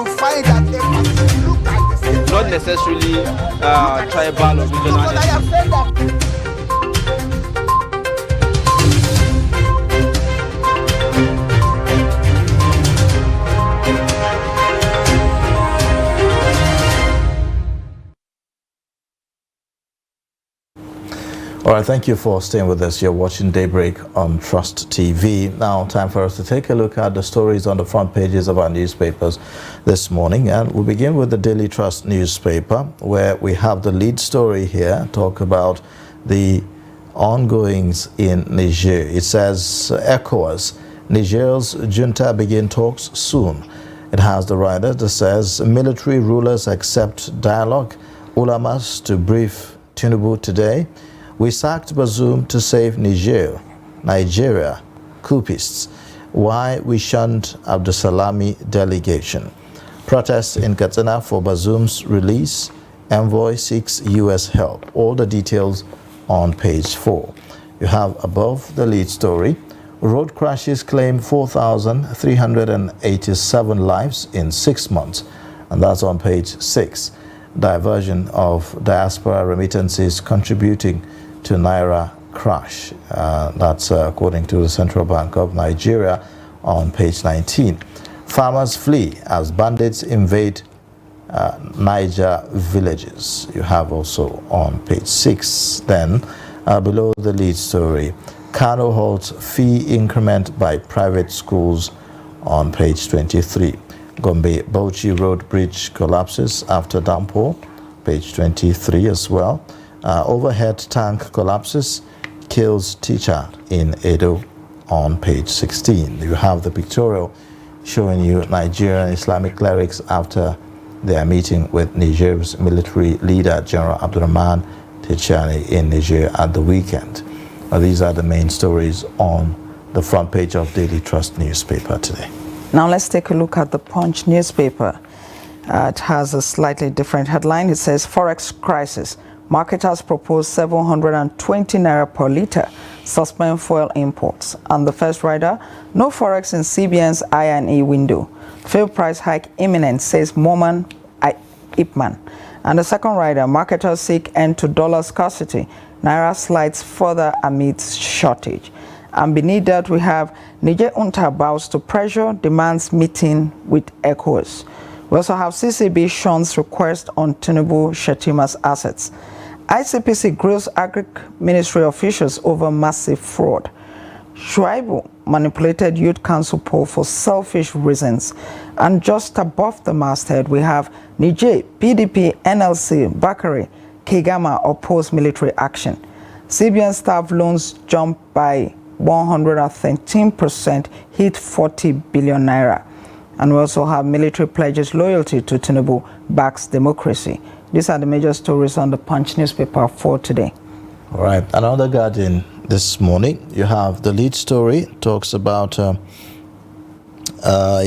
find that they look like the same. Not necessarily tribal or regional. But I have said that. All right, thank you for staying with us. You're watching Daybreak on Trust TV. Now, time for us to take a look at the stories on the front pages of our newspapers this morning. And we'll begin with the Daily Trust newspaper, where we have the lead story here, talk about the ongoings in Niger. It says, ECOWAS, Niger's junta begin talks soon. It has the rider that says, military rulers accept dialogue. Ulamas to brief Tinubu today. We sacked Bazoum to save Nigeria, coupists. Why we shunned Abdusalami delegation. Protests in Katsina for Bazoum's release. Envoy seeks U.S. help. All the details on page 4. You have above the lead story. Road crashes claim 4,387 lives in 6 months. And that's on page 6. Diversion of diaspora remittances contributing to Naira crash. That's according to the Central Bank of Nigeria on page 19. Farmers flee as bandits invade Niger villages. You have also on page 6. Then below the lead story, Kano halts fee increment by private schools on page 23. Gombe Bauchi Road Bridge collapses after downpour, page 23 as well. Overhead tank collapses, kills teacher in Edo on page 16. You have the pictorial showing you Nigerian Islamic clerics after their meeting with Niger's military leader, General Abdurrahman Tichani in Niger at the weekend. These are the main stories on the front page of Daily Trust newspaper today. Now let's take a look at the Punch newspaper. It has a slightly different headline. It says, Forex crisis. Marketers propose 720 naira per litre, suspend fuel imports. And the first rider, no Forex in CBN's I&E window. Fuel price hike imminent, says Moman Ipman. And the second rider, marketers seek end to dollar scarcity. Naira slides further amid shortage. And beneath that, we have Niger Junta bows to pressure, demands meeting with ECOWAS. We also have CCB Sean's request on Tinubu Shetima's assets. ICPC grills Agric-Ministry officials over massive fraud. Shuaibu manipulated Youth Council poll for selfish reasons. And just above the masthead, we have Niger, PDP, NLC, Bakari, Kigama oppose military action. CBN staff loans jump by 113%, hit 40 billion naira. And we also have military pledges loyalty to Tinubu backs democracy. These are the major stories on the Punch newspaper for today. All right, another Guardian this morning. You have the lead story, talks about, it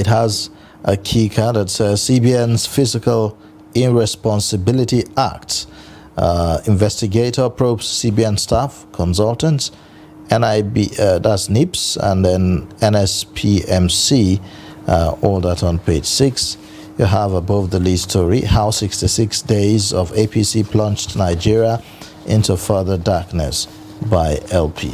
has a key card that says CBN's Fiscal Irresponsibility Act. Investigator probes CBN staff, consultants, NIB, that's NIPS, and then NSPMC, all that on page 6. You have above the lead story, how 66 days of APC plunged Nigeria into further darkness by LP.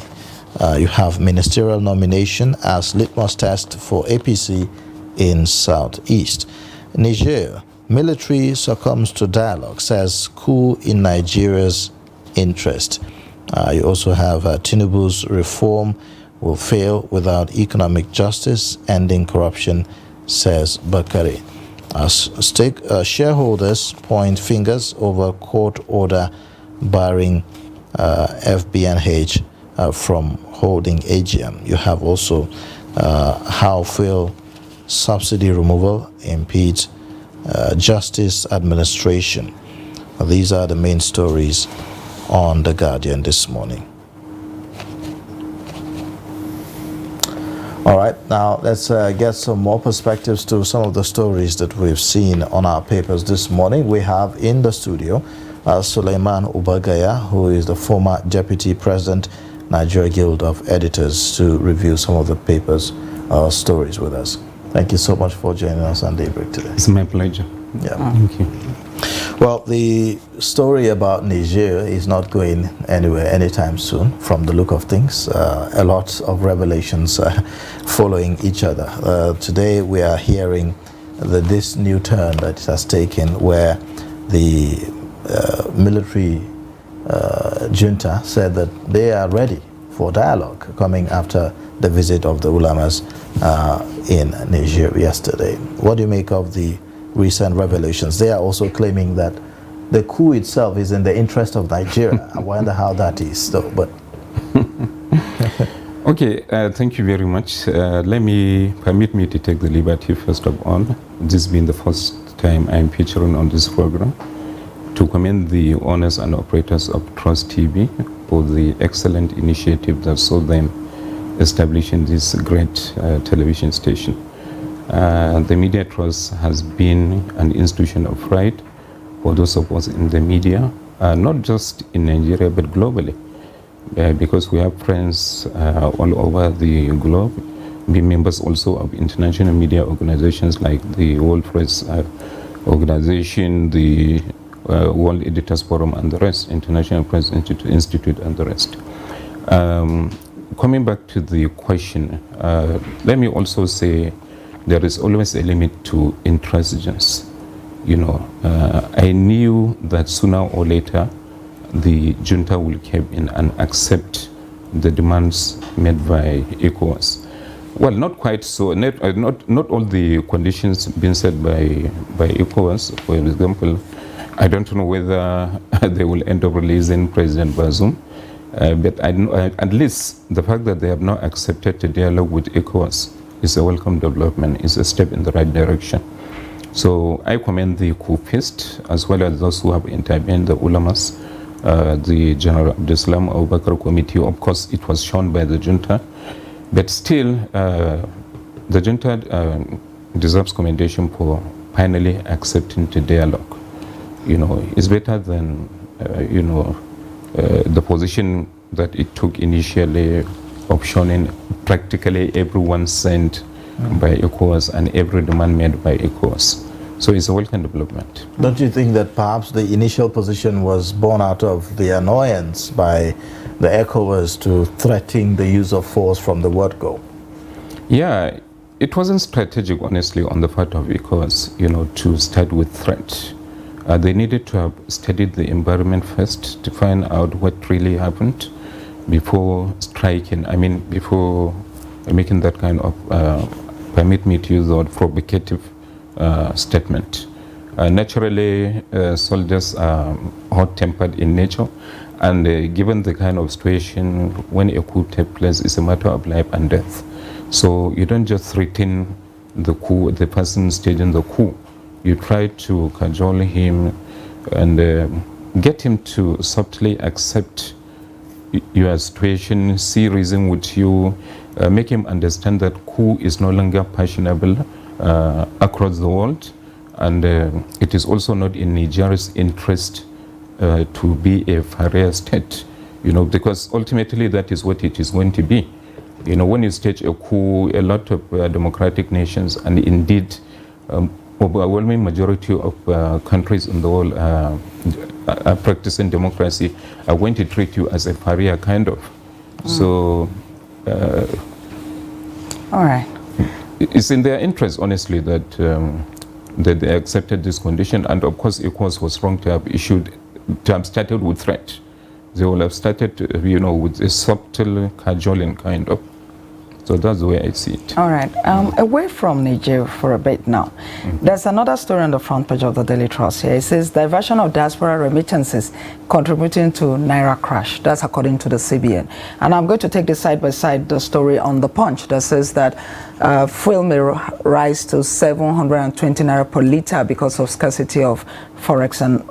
You have ministerial nomination as litmus test for APC in Southeast. Niger, military succumbs to dialogue, says coup in Nigeria's interest. You also have Tinubu's reform will fail without economic justice, ending corruption, says Bakari. Shareholders point fingers over court order barring FBNH from holding AGM. You have also how fuel subsidy removal impedes justice administration. These are the main stories on The Guardian this morning. All right, now let's get some more perspectives to some of the stories that we've seen on our papers this morning. We have in the studio Suleiman Ubagaya, who is the former Deputy President, Nigeria Guild of Editors, to review some of the papers' stories with us. Thank you so much for joining us on Daybreak today. It's my pleasure. Yeah. Thank you. Well, the story about Niger is not going anywhere anytime soon from the look of things. A lot of revelations following each other. Today we are hearing this new turn that it has taken where the military junta said that they are ready for dialogue coming after the visit of the ulamas in Niger yesterday. What do you make of the recent revelations? They are also claiming that the coup itself is in the interest of Nigeria. I wonder how that is, though. But okay, thank you very much. Permit me to take the liberty, first of all, this being the first time I'm featuring on this program, to commend the owners and operators of Trust TV for the excellent initiative that saw them establishing this great television station. The Media Trust has been an institution of pride for those of us in the media, not just in Nigeria but globally, because we have friends all over the globe, be members also of international media organizations like the World Press Organization, the World Editors Forum and the rest, International Press Institute and the rest. Coming back to the question, let me also say there is always a limit to intransigence. You know, I knew that sooner or later the junta will cave in and accept the demands made by ECOWAS. Well, not quite so. Not all the conditions being set by ECOWAS. For example, I don't know whether they will end up releasing President Bazoum, but at least the fact that they have not accepted a dialogue with ECOWAS is a welcome development, is a step in the right direction. So I commend the coupists as well as those who have intervened, the ulamas, the General Abdeslam Abu Bakr Committee. Of course, it was shown by the junta, but still the junta deserves commendation for finally accepting the dialogue. You know, it's better than, the position that it took initially of showing practically everyone sent by ECOWAS and every demand made by ECOWAS. So it's a welcome development. don't you think that perhaps the initial position was born out of the annoyance by the ECOWAS to threaten the use of force from the word go? Yeah, it wasn't strategic, honestly, on the part of ECOWAS, to start with threat. They needed to have studied the environment first to find out what really happened before striking, before making that kind of, permit me to use the word, provocative statement. Naturally, soldiers are hot-tempered in nature, and given the kind of situation when a coup takes place, it's a matter of life and death. So you don't just threaten the coup, the person staging the coup. You try to cajole him and get him to subtly accept your situation, see reason with you, make him understand that coup is no longer fashionable across the world, and it is also not in Nigeria's interest to be a Sharia state, because ultimately that is what it is going to be. When you stage a coup, a lot of democratic nations, and indeed overwhelming majority of countries in the world are practicing democracy, are going to treat you as a pariah, kind of. So all right, it's in their interest, honestly, that that they accepted this condition. And of course, ECOWAS was wrong to have started with threat. They will have started, with a subtle cajoling, kind of. So that's the way I see it. All right. Away from Niger for a bit now. There's another story on the front page of the Daily Trust here. It says diversion of diaspora remittances contributing to Naira crash. That's according to the CBN. And I'm going to take this side by side the story on the Punch that says that fuel may rise to 720 Naira per litre because of scarcity of forex and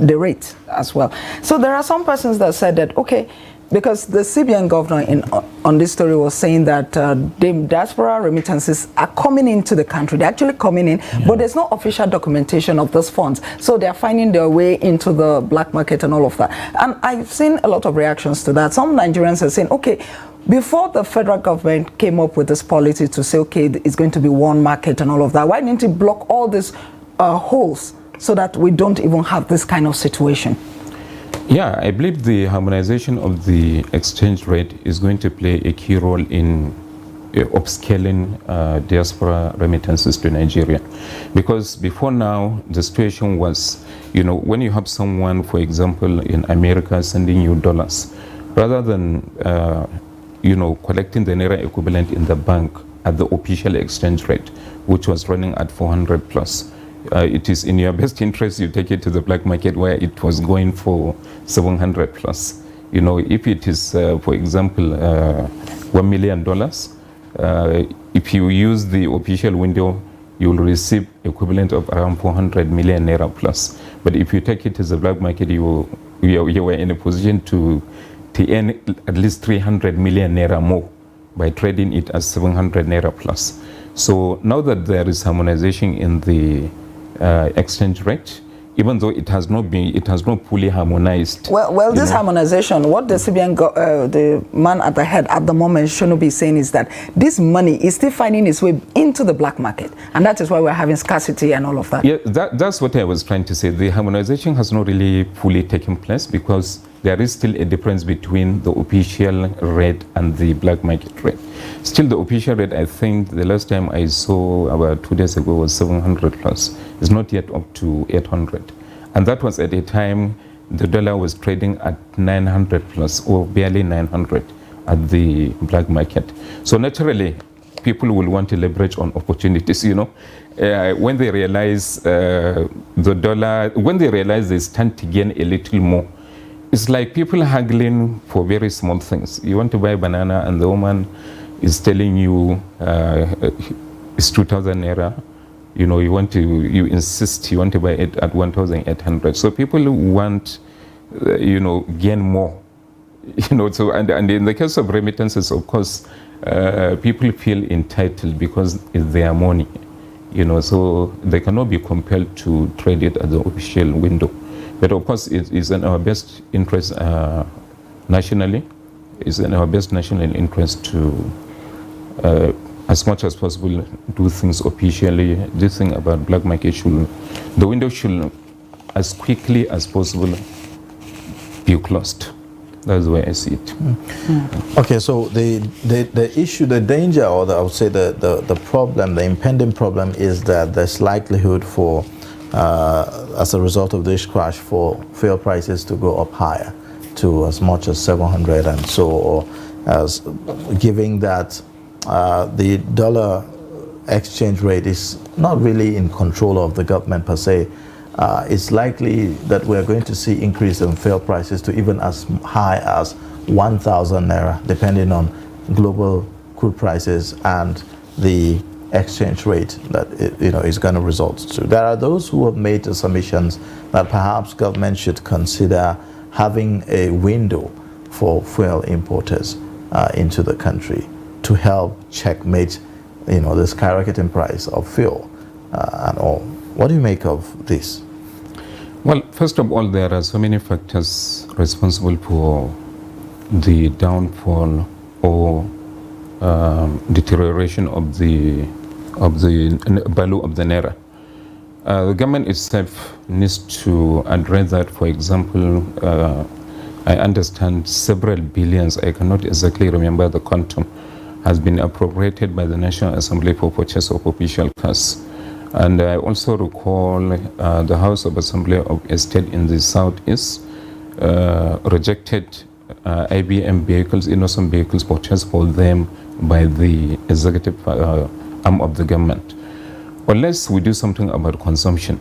the rate as well. So there are some persons that said that, okay, because the CBN governor on this story was saying that the diaspora remittances are coming into the country. They're actually coming in, but there's no official documentation of those funds. So they're finding their way into the black market and all of that. And I've seen a lot of reactions to that. Some Nigerians are saying, okay, before the federal government came up with this policy to say, okay, it's going to be one market and all of that, why didn't it block all these holes so that we don't even have this kind of situation? Yeah, I believe the harmonization of the exchange rate is going to play a key role in upscaling diaspora remittances to Nigeria. Because before now, the situation was, you know, when you have someone, for example, in America sending you dollars, rather than, you know, collecting the Naira equivalent in the bank at the official exchange rate, which was running at 400 plus, it is in your best interest you take it to the black market where it was going for 700 plus. You know, if it is, for example, $1 million, if you use the official window, you will receive equivalent of around 400 million Naira plus. But if you take it to the black market, you were in a position to earn at least 300 million Naira more by trading it as 700 Naira plus. So now that there is harmonization in the exchange rate, even though it has not fully harmonized. Well, this harmonization, what the CBN, the man at the head at the moment shouldn't be saying is that this money is still finding its way into the black market, and that is why we're having scarcity and all of that. Yeah, that's what I was trying to say. The harmonization has not really fully taken place because there is still a difference between the official rate and the black market rate. Still, the official rate, I think the last time I saw about 2 days ago was 700 plus. It's not yet up to 800. And that was at a time the dollar was trading at 900 plus or barely 900 at the black market. So naturally, people will want to leverage on opportunities, you know. When they realize the dollar, when they realize they stand to gain a little more, it's like people haggling for very small things. You want to buy a banana and the woman is telling you it's 2,000 Naira. You know, you insist you want to buy it at 1,800. So people want, you know, gain more. You know, so and in the case of remittances, of course, people feel entitled because it's their money. You know, so they cannot be compelled to trade it at the official window. But of course, it is in our best interest nationally. It's in our best national interest to, as much as possible, do things officially. This thing about black market the window should, as quickly as possible, be closed. That's the way I see it. Okay, so the issue, the danger, or I would say the problem, the impending problem is that there's likelihood for as a result of this crash for fuel prices to go up higher to as much as 700 and so, or as giving that the dollar exchange rate is not really in control of the government per se. It's likely that we're going to see increase in fuel prices to even as high as 1,000 Naira, depending on global crude prices and the exchange rate that is going to result to. There are those who have made the submissions that perhaps government should consider having a window for fuel importers into the country to help checkmate, the skyrocketing price of fuel and all. What do you make of this? Well, first of all, there are so many factors responsible for the downfall or deterioration of the value of the Naira. The government itself needs to address that. For example, I understand several billions, I cannot exactly remember the quantum, has been appropriated by the National Assembly for purchase of official cars. And I also recall the House of Assembly of a state in the southeast rejected IBM vehicles, innocent vehicles purchased for them by the executive arm of the government. Unless we do something about consumption,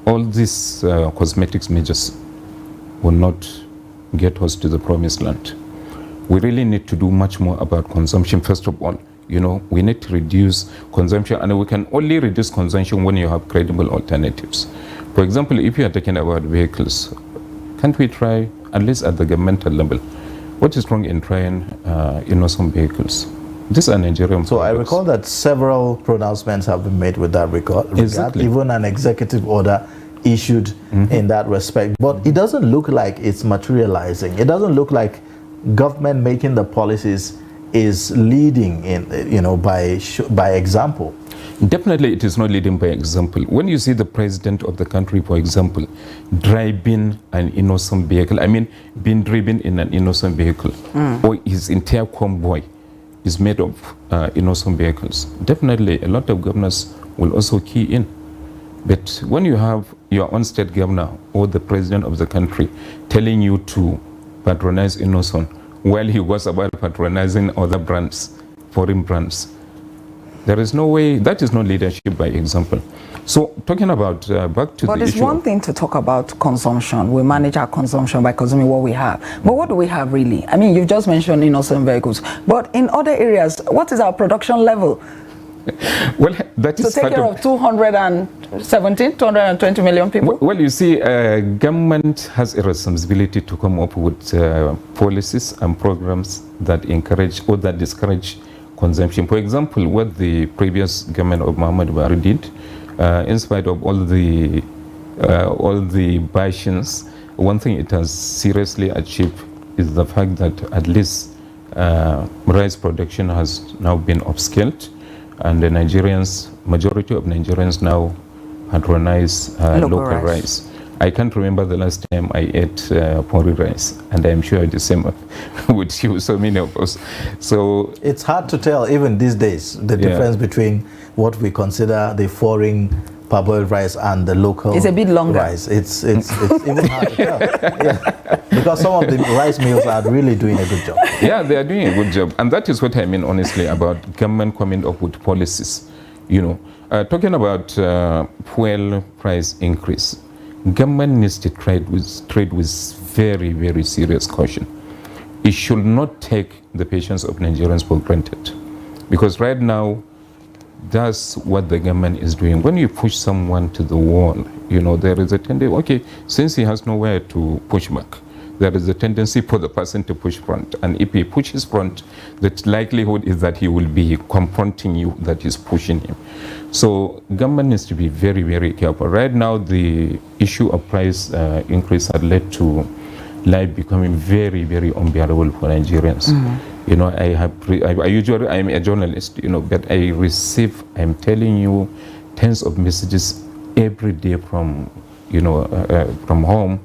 all these cosmetics measures will not get us to the promised land. We really need to do much more about consumption, first of all. We need to reduce consumption, and we can only reduce consumption when you have credible alternatives. For example, if you are talking about vehicles, can't we try, at least at the governmental level, What is wrong in trying innocent vehicles? These are Nigerian So I products. recall that several pronouncements have been made with that regard. Exactly. Even an executive order issued in that respect. But it doesn't look like it's materializing. It doesn't look like government making the policies is leading in, by example. Definitely, it is not leading by example. When you see the president of the country, for example, driving an innocent vehicle, I mean, being driven in an innocent vehicle, or his entire convoy is made of innocent vehicles, definitely a lot of governors will also key in. But when you have your own state governor or the president of the country telling you to patronize innocent while he was about patronizing other brands, foreign brands, there is no way. That is not leadership by example. So talking about back to but the it's issue. one thing to talk about consumption. We manage our consumption by consuming what we have. But what do we have really? I mean, you've just mentioned innocent vehicles. But in other areas, what is our production level? Well, that is to take care of 220 million people? Well, you see, government has a responsibility to come up with policies and programs that encourage or that discourage consumption. For example, what the previous government of Muhammad Buhari did, in spite of all the bashings, one thing it has seriously achieved is the fact that at least rice production has now been upscaled, and the Nigerians, majority of Nigerians now patronize local rice. I can't remember the last time I ate pori rice, and I'm sure the same with you, so many of us. So it's hard to tell even these days the difference between what we consider the foreign parboiled rice and the local it's a bit longer. Rice. It's even hard to tell. Yeah. Because some of the rice mills are really doing a good job. Yeah, they are doing a good job, and that is what I mean honestly about government coming up with policies. Talking about fuel price increase, government needs to trade with very, very serious caution. It should not take the patience of Nigerians for granted, because right now that's what the government is doing. When you push someone to the wall, there is a tendency, okay, since he has nowhere to push back, there is a tendency for the person to push front. And if he pushes front, the likelihood is that he will be confronting you, that is pushing him. So government needs to be very, very careful. Right now, the issue of price increase had led to life becoming very, very unbearable for Nigerians. I'm a journalist, but I receive, I'm telling you, tens of messages every day from home,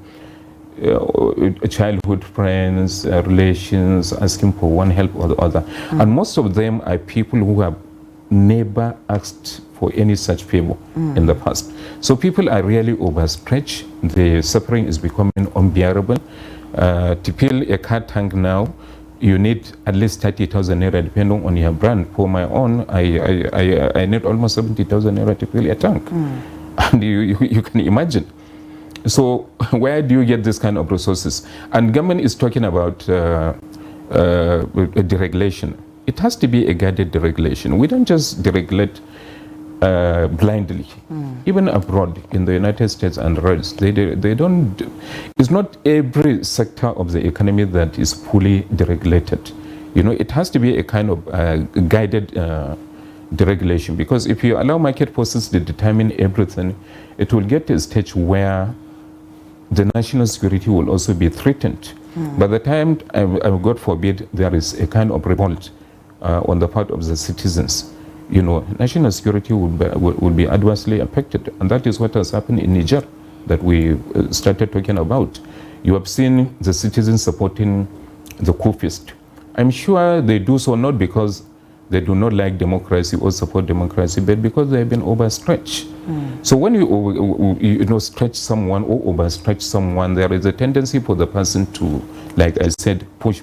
childhood friends, relations, asking for one help or the other. And most of them are people who have never asked for any such favor in the past. So people are really overstretched. The suffering is becoming unbearable. To fill a car tank now, you need at least 30,000 naira, depending on your brand. For my own, I need almost 70,000 naira to fill a tank. And you can imagine. So where do you get this kind of resources? And government is talking about deregulation. It has to be a guided deregulation. We don't just deregulate blindly. Even abroad, in the United States and the rest, they don't. It's not every sector of the economy that is fully deregulated. It has to be a kind of guided deregulation, because if you allow market forces to determine everything, it will get to a stage where the national security will also be threatened. By the time, God forbid, there is a kind of revolt on the part of the citizens, national security will be adversely affected. And that is what has happened in Niger that we started talking about. You have seen the citizens supporting the coup-fist. I'm sure they do so not because they do not like democracy or support democracy, but because they have been overstretched. So when you stretch someone or overstretch someone, there is a tendency for the person to, like I said, push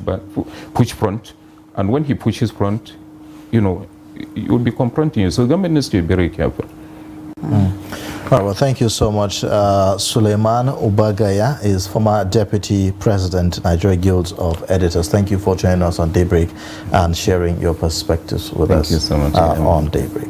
front. And when he pushes front, he will be confronting you. So government needs to be very careful. All right, well, thank you so much. Suleiman Ubagaya is former Deputy President, Nigeria Guild of Editors. Thank you for joining us on Daybreak and sharing your perspectives with us Thank you so much. on Daybreak.